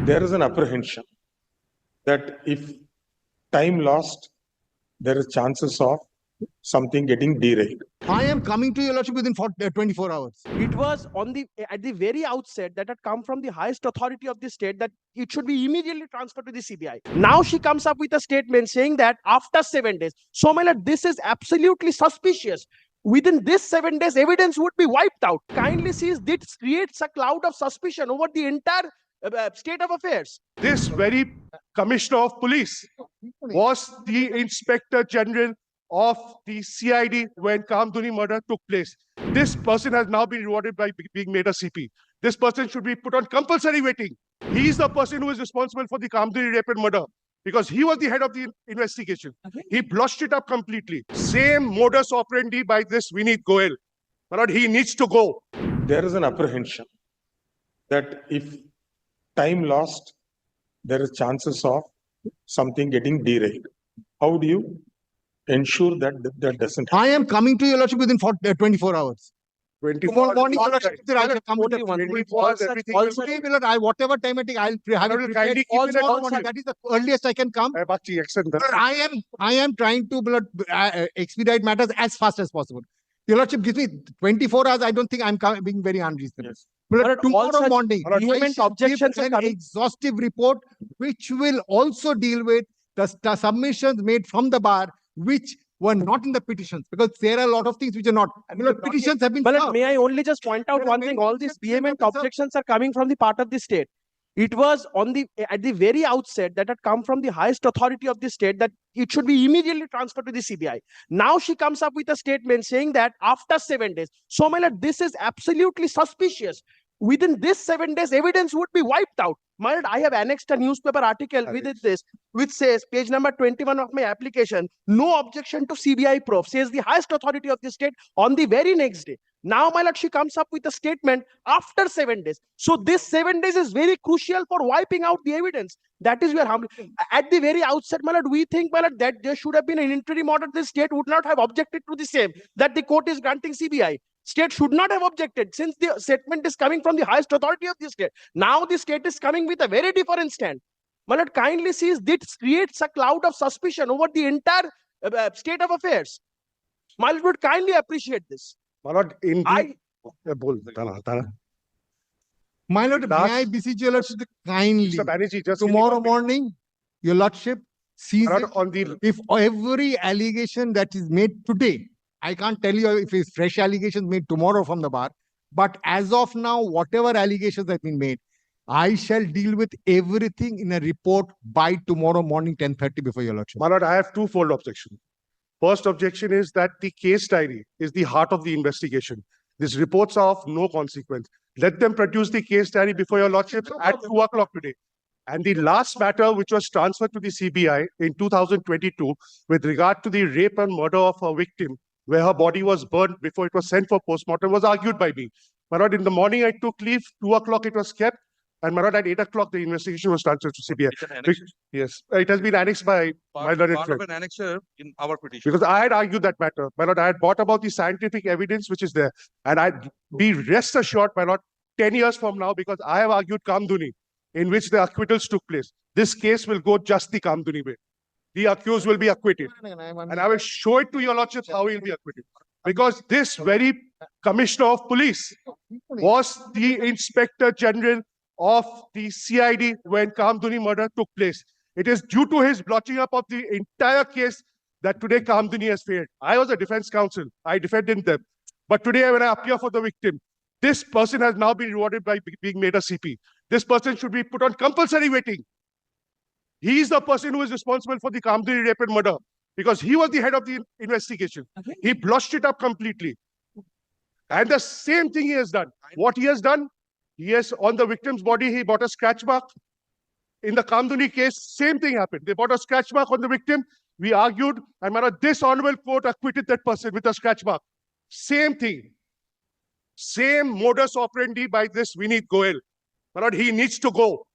there is an apprehension that if time lost, there is chances of something getting derailed. I am coming to your lordship within 24 hours. It was at the very outset that had come from the highest authority of the state that it should be immediately transferred to the CBI. Now she comes up with a statement saying that after 7 days. So, my lord, this is absolutely suspicious. Within this 7 days, evidence would be wiped out. Kindly sees this creates a cloud of suspicion over the entire state of affairs. This very commissioner of police was the inspector general of the CID when Kamduni murder took place. This person has now been rewarded by being made a CP. This person should be put on compulsory waiting. He is the person who is responsible for the Kamduni rape and murder because he was the head of the investigation. He blushed it up completely. Same modus operandi by this Vineet Goel. But he needs to go. There is an apprehension that if time lost, there is chances of something getting derailed. How do you ensure that that doesn't happen? I am coming to your lordship within 24 hours. 24 Tomorrow morning, your lordship, I shall come with Only one. 24 hours, everything will go. Today, my lord, whatever time I take, I'll have Lord, it will kindly prepared. keep it at Tomorrow once. morning. That is the earliest I can come. Bachi, accept that. I am trying to, my lord, expedite matters as fast as possible. Your lordship gives me 24 hours. I don't think I'm being very unreasonable. Yes. My lord, But all tomorrow such morning, I vehement shall objections give are an coming. exhaustive report, which will also deal with the submissions made from the bar, which were not in the petitions, because there are a lot of things which are not. My lord, petitions have been But served. may I only just point out There are one many thing? All these objections that vehement have been served. objections are coming from the part of the state. It was at the very outset that had come from the highest authority of the state that it should be immediately transferred to the CBI. Now she comes up with a statement saying that after 7 days. So, my lord, this is absolutely suspicious. Within this 7 days, evidence would be wiped out. My lord, I have annexed a newspaper article within this, which says, page number 21 of my application, no objection to CBI probe, says the highest authority of the state on the very next day. Now, my lord, she comes up with a statement after 7 days. So this 7 days is very crucial for wiping out the evidence. That is where at the very outset, my lord, we think, my lord, that there should have been an interim order. The state would not have objected to the same, that the court is granting CBI. State should not have objected since the statement is coming from the highest authority of the state. Now the state is coming with a very different stand. My lord, kindly sees this creates a cloud of suspicion over the entire state of affairs. My lord would kindly appreciate this. My lord, in I bol, Tana. My lord, may Last- I beseech your lordship to kindly, Mr. Banerjee, just tomorrow morning, your lordship sees My it. lord, on the If every allegation that is made today, I can't tell you if it's fresh allegations made tomorrow from the bar, but as of now, whatever allegations have been made, I shall deal with everything in a report by tomorrow morning, 10:30 before your lordship. My lord, I have twofold objection. First objection is that the case diary is the heart of the investigation. These reports are of no consequence. Let them produce the case diary before your lordship at 2 o'clock today. And the last matter, which was transferred to the CBI in 2022, with regard to the rape and murder of a victim, where her body was burned before it was sent for postmortem, was argued by me. My lord, in the morning I took leave, 2 o'clock it was kept, and my lord, at 8 o'clock the investigation was transferred to CBI. It's an annexure, Yes, it has been annexed by my learned part friend. of an annexure in our petition. Because I had argued that matter. My lord, I had brought about the scientific evidence which is there. And I'd be rest assured, my lord, 10 years from now, because I have argued Kamduni, in which the acquittals took place. This case will go just the Kamduni way. The accused will be acquitted. And I will show it to your lordship how he will be acquitted. Because this very commissioner of police was the inspector general of the CID when Kamduni murder took place. It is due to his blotching up of the entire case that today Kamduni has failed. I was a defense counsel. I defended them. But today when I appear for the victim, this person has now been rewarded by being made a CP. This person should be put on compulsory waiting. He is the person who is responsible for the Kamduni rape and murder because he was the head of the investigation. He blushed it up completely. And the same thing he has done. What he has done, he has, on the victim's body, he bought a scratch mark. In the Kamduni case, same thing happened. They bought a scratch mark on the victim. We argued, and my lord, this honorable court acquitted that person with a scratch mark. Same thing. Same modus operandi by this Vineet Goel. My lord, he needs to go.